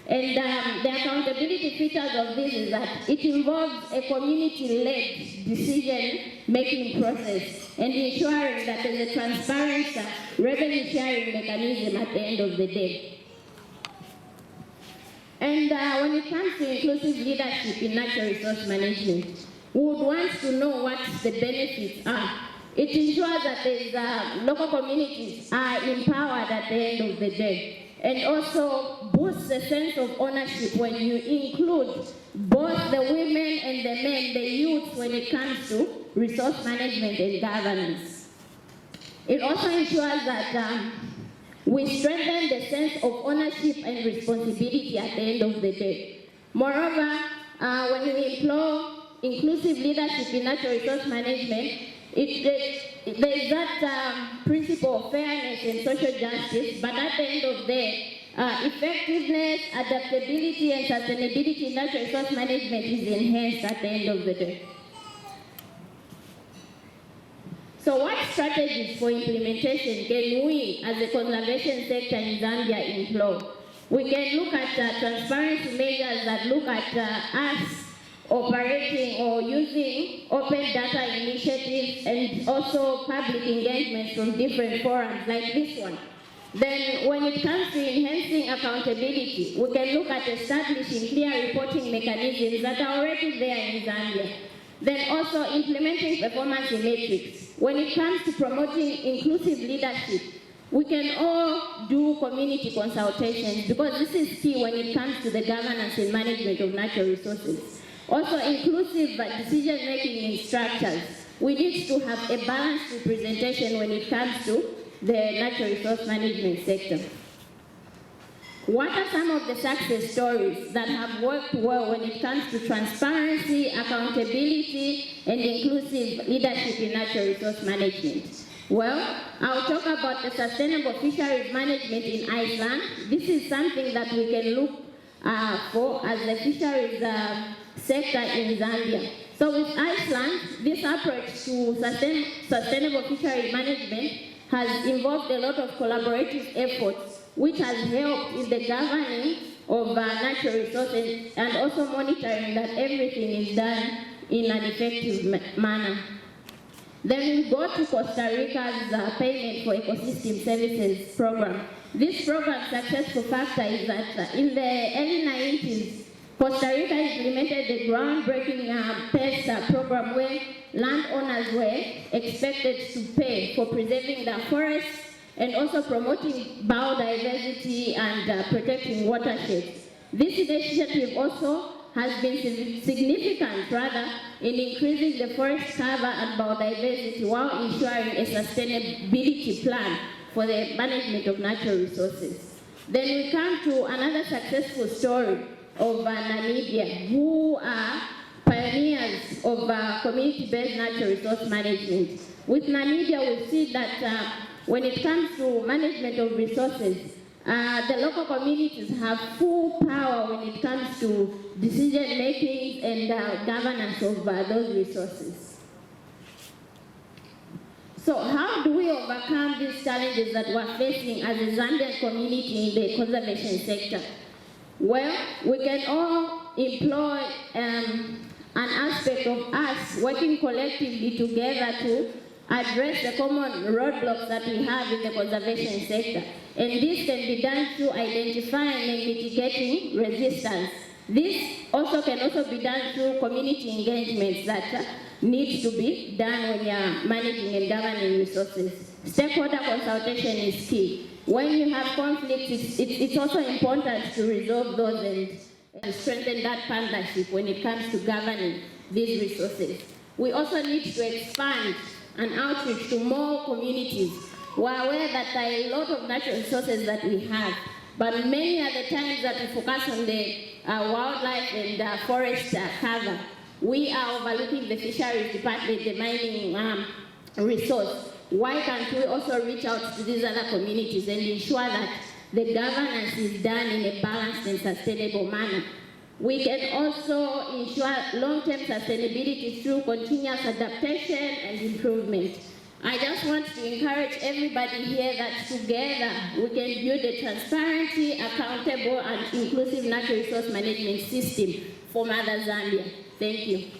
And the accountability features of this is that it involves a community-led decision-making process and ensuring that there's a transparent revenue-sharing mechanism at the end of the day. And when it comes to inclusive leadership in natural resource management, we would want to know what the benefits are. It ensures that local communities are empowered at the end of the day, and also boosts a sense of ownership when you include both the women and the men, the youth, when it comes to resource management and governance. It also ensures that we strengthen the sense of ownership and responsibility at the end of the day. Moreover, when we employ inclusive leadership in natural resource management, there is that principle of fairness and social justice, but at the end of the day, effectiveness, adaptability, and sustainability in natural resource management is enhanced at the end of the day. So what strategies for implementation can we, as a conservation sector in Zambia, employ? We can look at transparency measures that look at us operating or using open data initiatives and also public engagements from different forums like this one. Then when it comes to enhancing accountability, we can look at establishing clear reporting mechanisms that are already there in Zambia. Then also implementing performance metrics. When it comes to promoting inclusive leadership, we can all do community consultations because this is key when it comes to the governance and management of natural resources. Also, inclusive decision-making in structures. We need to have a balanced representation when it comes to the natural resource management sector. What are some of the success stories that have worked well when it comes to transparency, accountability, and inclusive leadership in natural resource management? Well, I'll talk about the sustainable fisheries management in Iceland. This is something that we can look for as the fisheries sector in Zambia. So with Iceland, this approach to sustainable fisheries management has involved a lot of collaborative efforts, which has helped in the governing of natural resources and also monitoring that everything is done in an effective manner. Then we go to Costa Rica's Payment for Ecosystem Services program. This program's successful factor is that in the early 90s, Costa Rica implemented the groundbreaking PESA program where landowners were expected to pay for preserving their forests and also promoting biodiversity and protecting watersheds. This initiative also has been significant in increasing the forest cover and biodiversity while ensuring a sustainability plan for the management of natural resources. Then we come to another successful story of Namibia, who are pioneers of community-based natural resource management. With Namibia, we see that when it comes to management of resources, the local communities have full power when it comes to decision-making and governance of those resources. So how do we overcome these challenges that we're facing as a Zambian community in the conservation sector? Well, we can all employ an aspect of us working collectively together to address the common roadblocks that we have in the conservation sector. And this can be done through identifying and mitigating resistance. This can also be done through community engagements that need to be done when you're managing and governing resources. Stakeholder consultation is key. When you have conflicts, it's also important to resolve those and strengthen that partnership when it comes to governing these resources. We also need to expand and outreach to more communities. We're aware that there are a lot of natural resources that we have, but many are the times that we focus on the wildlife and forest cover. We are overlooking the fisheries department, the mining resource. Why can't we also reach out to these other communities and ensure that the governance is done in a balanced and sustainable manner? We can also ensure long-term sustainability through continuous adaptation and improvement. I just want to encourage everybody here that together we can build a transparent, accountable, and inclusive natural resource management system for Mother Zambia. Thank you.